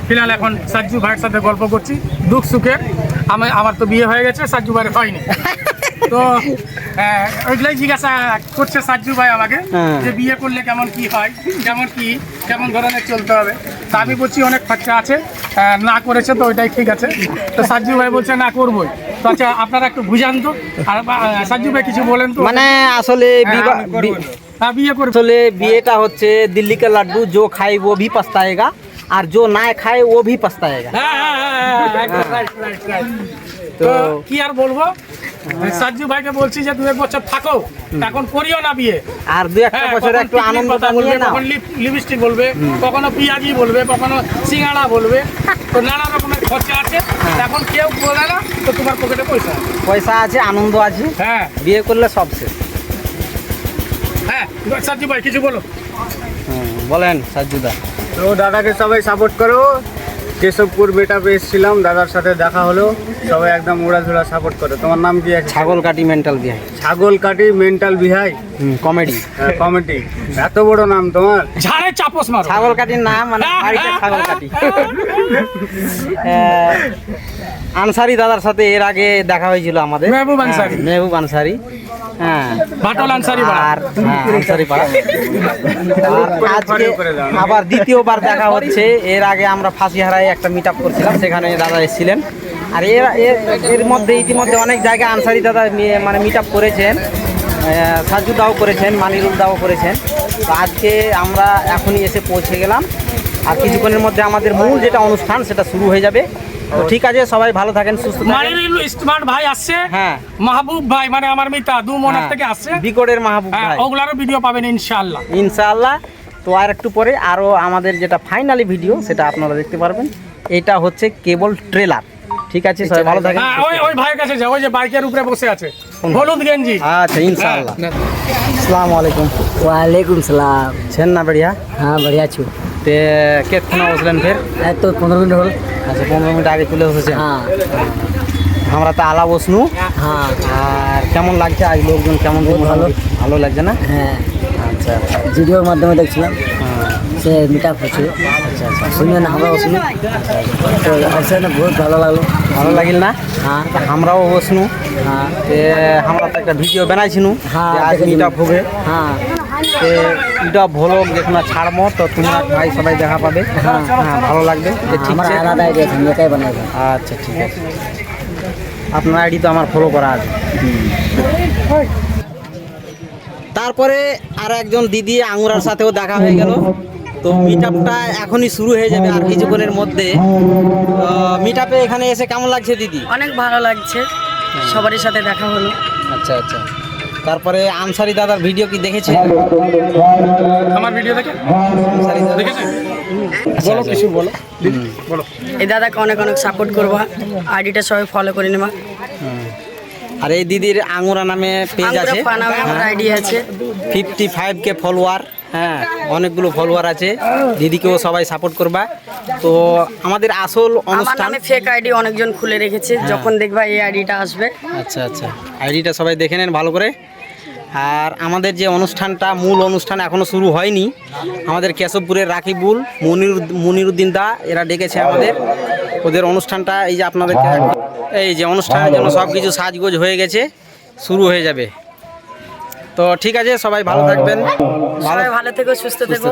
ফিলহাল এখন সাজ্জু ভাইয়ের সাথে গল্প করছি দুঃখ সুখে। আমার তো বিয়ে হয়ে গেছে, সাজ্জু ভাইয়ের হয়নি। তো ওইগুলাই জিজ্ঞাসা করছে সাজ্জু ভাই আমাকে যে বিয়ে করলে কেমন কি হয়, কেমন ধরনের চলতে হবে। তা আমি বলছি অনেক খরচা আছে, না করেছে তো ওইটাই ঠিক আছে। তো সাজ্জু ভাই বলছে না করবোই। তো আচ্ছা আপনারা একটু বুঝান তো, আর সাজ্জু ভাই কিছু বলেন তো। মানে আসলে বিয়ে করে আসলে বিয়েটা হচ্ছে দিল্লি কা লাড্ডু, जो खाए वो भी पछताएगा আর जो না খায় ও भी पछताएगा। তো কি আর বলবো, সাজ্জু ভাইকে বলছি যে 2-1 বছর থাকো, এখন করিও না বিয়ে। আর 2-1 বছর একটু আনন্দটা বলবে না, কখন লিপস্টিক বলবে, কখনো পিয়াজি বলবে, কখনো সিঙ্গাড়া বলবে। তো নানা রকমের খরচা আছে, এখন কেউ বলে না তো তোমার পকেটে পয়সা আছে, আনন্দ আছে। হ্যাঁ, বিয়ে করলে সব শেষ। হ্যাঁ সাজ্জু ভাই কিছু বলো। বলেন সাজ্জুদা। তো দাদাকে সবাই সাপোর্ট করো। কেশবপুর মেটাপে এসেছিলাম, দাদার সাথে দেখা হলো, সবাই একদম উড়াধুরা সাপোর্ট করো। তোমার নাম কি আছে? ছাগলকাটি মেন্টাল বিহাই। ছাগলকাটি মেন্টাল বিহাই কমেডি। কমেডি, এত বড় নাম তোমার। ঝাড়ে চাপস মারো। ছাগলকাটির নাম মানে বাড়িতে ছাগলকাটি। আনসারি দাদার সাথে এর আগে দেখা হয়েছিল আমাদের, মেহবুব আনসারি। মেহবুব আনসারি, হ্যাঁ বাটল আনসারি পাড়া। আর আনসারি পাড়া। আজকে আবার দ্বিতীয়বার দেখা হচ্ছে। এর আগে আমরা ফাঁসিহারায় একটা মিট আপ করছিলাম, সেখানে দাদা এসেছিলেন। আর এর মধ্যে ইতিমধ্যে অনেক জায়গায় আনসারি দাদা মানে মিট আপ করেছেন, সাজু দাও করেছেন, মানিরুল দাও করেছেন। তো আজকে আমরা এখনই এসে পৌঁছে গেলাম, আর কিছুক্ষণের মধ্যে আমাদের মূল যেটা অনুষ্ঠান সেটা শুরু হয়ে যাবে। তো ঠিক আছে, সবাই ভালো থাকেন, সুস্থ থাকেন। মানিরুল স্মার্ট ভাই আসছে, হ্যাঁ মাহবুব ভাই মানে আমার মিতা মনের থেকে আসছে, বিকটের মাহবুব ভাই। ওগুলারও ভিডিও পাবেন ইনশাআল্লাহ। ইনশাআল্লাহ। তো আর একটু পরে আরও আমাদের যেটা ফাইনালি ভিডিও সেটা আপনারা দেখতে পারবেন। এটা হচ্ছে কেবল ট্রেলার। ঠিক আছে, সবাই ভালো থাকেন। ওই ভাইয়ের কাছে যাও, ওই যে বাইকের উপরে বসে আছে, হলুদ গেঞ্জি। अच्छा इंशाल्लाह। अस्सलाम वालेकुम। वालेकुम सलाम। छेन ना बढ़िया? हाँ बढ़िया छु। ते केतना बसलेन फिर? तो 15 मिनट হল। अच्छा 15 মিনিট আগে চলে এসেছেন। হ্যাঁ আমরা তো আলা বসনু। হ্যাঁ। আর কেমন লাগছে আজ লোকজন কেমন? ভালো। ভালো লাগছে না? হ্যাঁ আচ্ছা ভিডিওর মাধ্যমে দেখছিলাম, সে মিট আপ হচ্ছিল। আচ্ছা আচ্ছা শুনলেন আমরাও শুনি, তো আসলে না বহুত ভালো লাগলো। ভালো লাগিল না? হ্যাঁ আমরাও বসনু। হ্যাঁ আমরা তো একটা ভিডিও বানাইছিনু হ্যাঁ আজ মিট আপ হবে। হ্যাঁ এটা ভ্লগ যখন ছাড়বো তো তোমরা ভাই সবাই দেখা পাবে। হ্যাঁ ভালো লাগবে। ঠিক আমার আছে, আলাদা আইডিয়া আছে, একাই বানাইবো। আচ্ছা ঠিক আছে। আপনার আইডি তো আমার ফলো করা আছে। তারপরে আর একজন দিদি আঙুরার সাথেও দেখা হয়ে গেল। তো মিট আপটা এখনই শুরু হয়ে যাবে আর কিছুক্ষণের মধ্যে। মিট আপে এখানে এসে কেমন লাগছে দিদি? অনেক ভালো লাগছে, সবারই সাথে দেখা হলো। আচ্ছা আচ্ছা। তারপরে আনসারি দাদার ভিডিও কি দেখেছে? আমার ভিডিও দেখে আনসারি দাদা দেখেছে? বলো কিছু বলো, বলো। এই দাদাকে অনেক অনেক সাপোর্ট করবা, আইডিটা সবাই ফলো করে নেবা। আর এই দিদির আঙুরা নামে পেজ আছে, আমার আইডি আছে 55K ফলোয়ার। হ্যাঁ অনেকগুলো ফলোয়ার আছে, দিদিকেও সবাই সাপোর্ট করবা। তো আমাদের আসল আমার অনুষ্ঠান নামে ফেক আইডি অনেকজন খুলে রেখেছে, যখন দেখবা এই আইডিটা আসবে। আচ্ছা আচ্ছা, আইডিটা সবাই দেখে নেন ভালো করে। আর আমাদের যে অনুষ্ঠানটা, মূল অনুষ্ঠান এখনও শুরু হয়নি। আমাদের কেশবপুরের রাকিবুল, মনিরুদ্দিন দা এরা ডেকেছে আমাদের। ওদের অনুষ্ঠানটা এই যে আপনাদেরকে এই যে অনুষ্ঠানের জন্য সব কিছু সাজগোজ হয়ে গেছে, শুরু হয়ে যাবে। তো ঠিক আছে, সবাই ভালো থাকবেন, সবাই ভালো থেকো, সুস্থ থেকো।